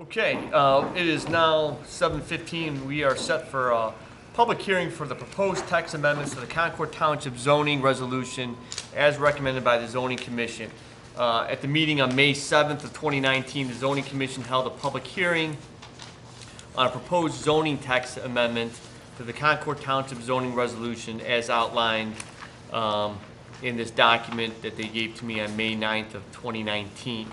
Okay, it is now 7:15. We are set for a public hearing for the proposed text amendments to the Concord Township zoning resolution as recommended by the Zoning Commission. At the meeting on May 7th of 2019, the Zoning Commission held a public hearing on a proposed zoning text amendment to the Concord Township zoning resolution as outlined in this document that they gave to me on May 9th of 2019.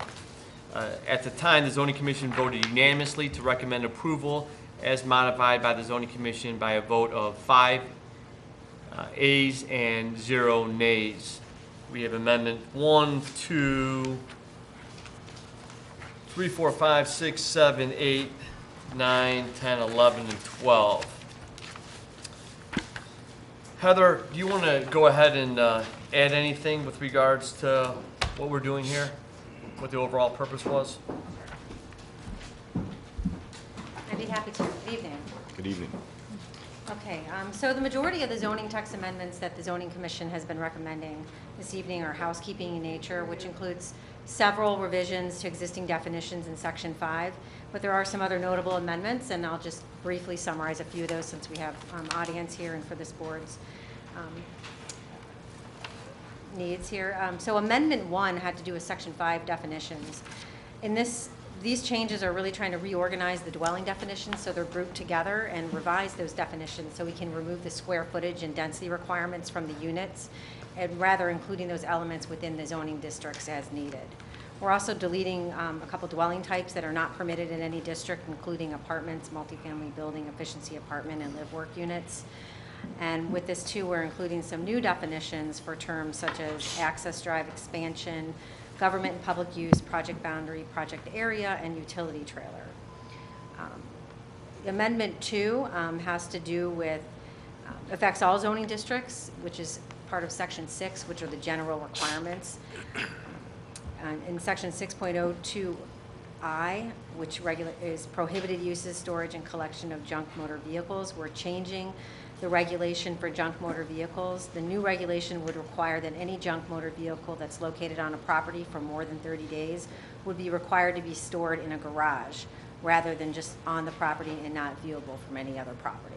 At the time, the Zoning Commission voted unanimously to recommend approval as modified by the Zoning Commission by a vote of 5 ayes and 0 nays. We have amendment 1, 2, 3, 4, 5, 6, 7, 8, 9, 10, 11, and 12. Heather, do you want to go ahead and add anything with regards to what we're doing here? What the overall purpose was? I'd be happy to. Good evening. Good evening. Okay, so the majority of the zoning text amendments that the Zoning Commission has been recommending this evening are housekeeping in nature, which includes several revisions to existing definitions in Section 5, but there are some other notable amendments, and I'll just briefly summarize a few of those since we have audience here and for this board's needs here. So Amendment 1 had to do with Section 5 definitions. In these changes are really trying to reorganize the dwelling definitions so they're grouped together and revise those definitions so we can remove the square footage and density requirements from the units and rather including those elements within the zoning districts as needed. We're also deleting a couple dwelling types that are not permitted in any district, including apartments, multifamily building, efficiency apartment, and live-work units. And with this too, we're including some new definitions for terms such as access drive expansion, government and public use, project boundary, project area, and utility trailer. Amendment 2 has to do with, affects all zoning districts, which is part of Section 6, which are the general requirements. In Section 6.02I, which is prohibited uses, storage, and collection of junk motor vehicles, we're changing the regulation for junk motor vehicles. The new regulation would require that any junk motor vehicle that's located on a property for more than 30 days would be required to be stored in a garage rather than just on the property and not viewable from any other property.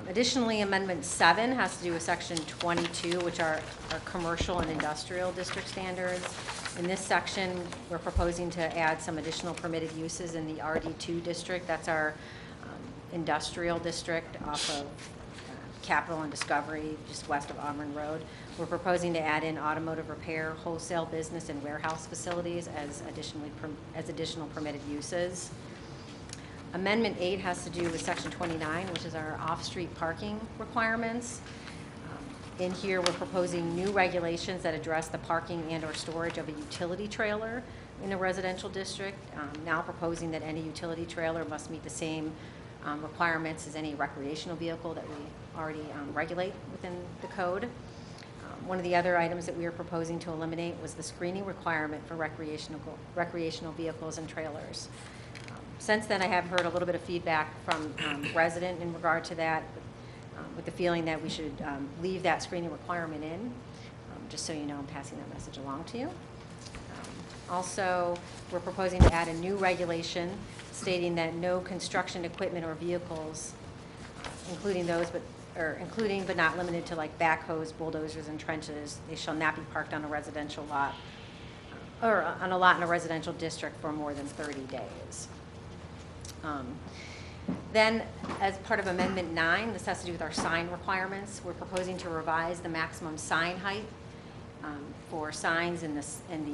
Additionally, Amendment 7 has to do with Section 22, which are our commercial and industrial district standards. In this section, we're proposing to add some additional permitted uses in the RD2 district. That's our industrial district off of Capitol and Discovery, just west of Auburn Road. We're proposing to add in automotive repair, wholesale business, and warehouse facilities as additional permitted uses. Amendment 8 has to do with Section 29, which is our off-street parking requirements. In here, we're proposing new regulations that address the parking and or storage of a utility trailer in a residential district. Now proposing that any utility trailer must meet the same requirements as any recreational vehicle that we already regulate within the code. One of the other items that we were proposing to eliminate was the screening requirement for recreational vehicles and trailers. Since then, I have heard a little bit of feedback from resident in regard to that, with the feeling that we should leave that screening requirement in. Just so you know, I'm passing that message along to you. Also, we're proposing to add a new regulation stating that no construction equipment or vehicles, including but not limited to like backhoes, bulldozers, and trenches, they shall not be parked on a residential lot or on a lot in a residential district for more than 30 days. Then, as part of Amendment 9, this has to do with our sign requirements. We're proposing to revise the maximum sign height for signs in the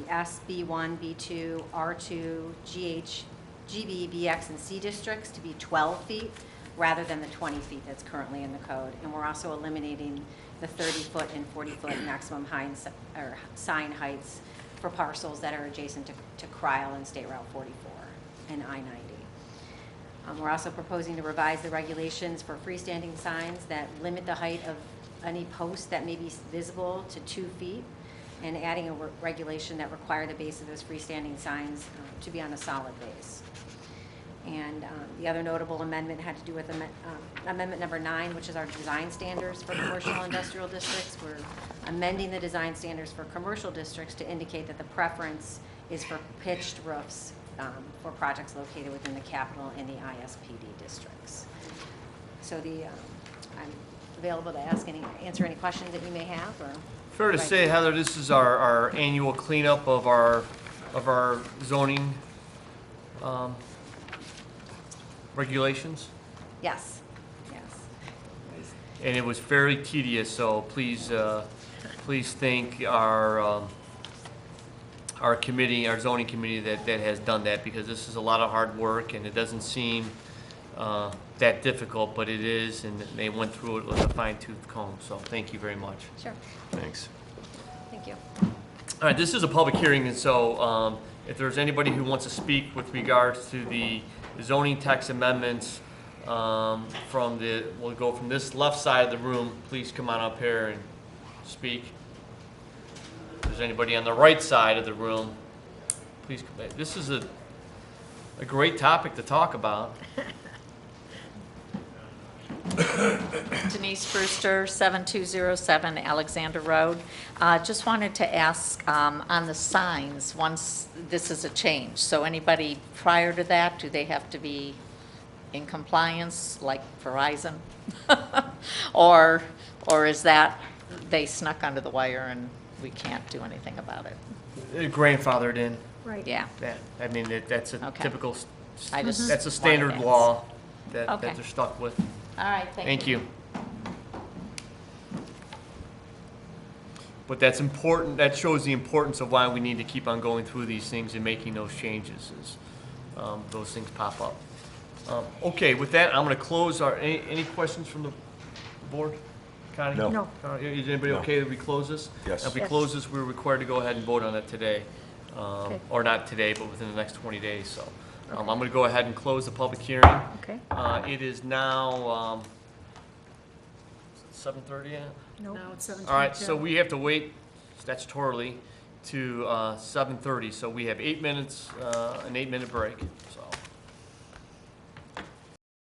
S, B1, B2, R2, GH, GB, BX, and C districts to be 12 feet rather than the 20 feet that's currently in the code. And we're also eliminating the 30-foot and 40-foot maximum sign heights for parcels that are adjacent to Cryle and State Route 44 and I-90. We're also proposing to revise the regulations for freestanding signs that limit the height of any post that may be visible to 2 feet, and adding a regulation that require the base of those freestanding signs to be on a solid base. And the other notable amendment had to do with amendment number 9, which is our design standards for commercial and industrial districts. We're amending the design standards for commercial districts to indicate that the preference is for pitched roofs for projects located within the capital and the ISPD districts. So I'm available to answer any questions that you may have, or. Fair to say, Heather, this is our annual cleanup of our zoning regulations, Yes, yes. and it was fairly tedious. So please thank our committee, our zoning committee that has done that, because this is a lot of hard work, and it doesn't seem that difficult, but it is, and they went through it with a fine-tooth comb. So thank you very much. Sure, Thanks. thank you. All right, this is a public hearing, and so if there's anybody who wants to speak with regards to the zoning text amendments we'll go from this left side of the room, please come on up here and speak. If there's anybody on the right side of the room, please come. This is a great topic to talk about. Denise Brewster, 7207 Alexander Road. Just wanted to ask on the signs, once this is a change, so anybody prior to that, do they have to be in compliance, like Verizon? Or is that they snuck under the wire and we can't do anything about it? Grandfathered in. Right. Yeah, Yeah, I mean, that's a Okay. typical, I just that's a wanted standard to ask. law that Okay. they're stuck with. All right, Thank you. But that's important, that shows the importance of why we need to keep on going through these things and making those changes as those things pop up. Okay, with that, I'm going to close any questions from the board? Connie? No. No. Is anybody No. okay that we close this? Yes. If we Yes. close this, we're required to go ahead and vote on it today. Okay. Or not today, but within the next 20 days, so. Okay. I'm going to go ahead and close the public hearing. Okay. It is now 7:30 yet? No, it's 7:22. All right, so we have to wait statutorily to 7:30, so we have 8 minutes, an 8-minute break, so.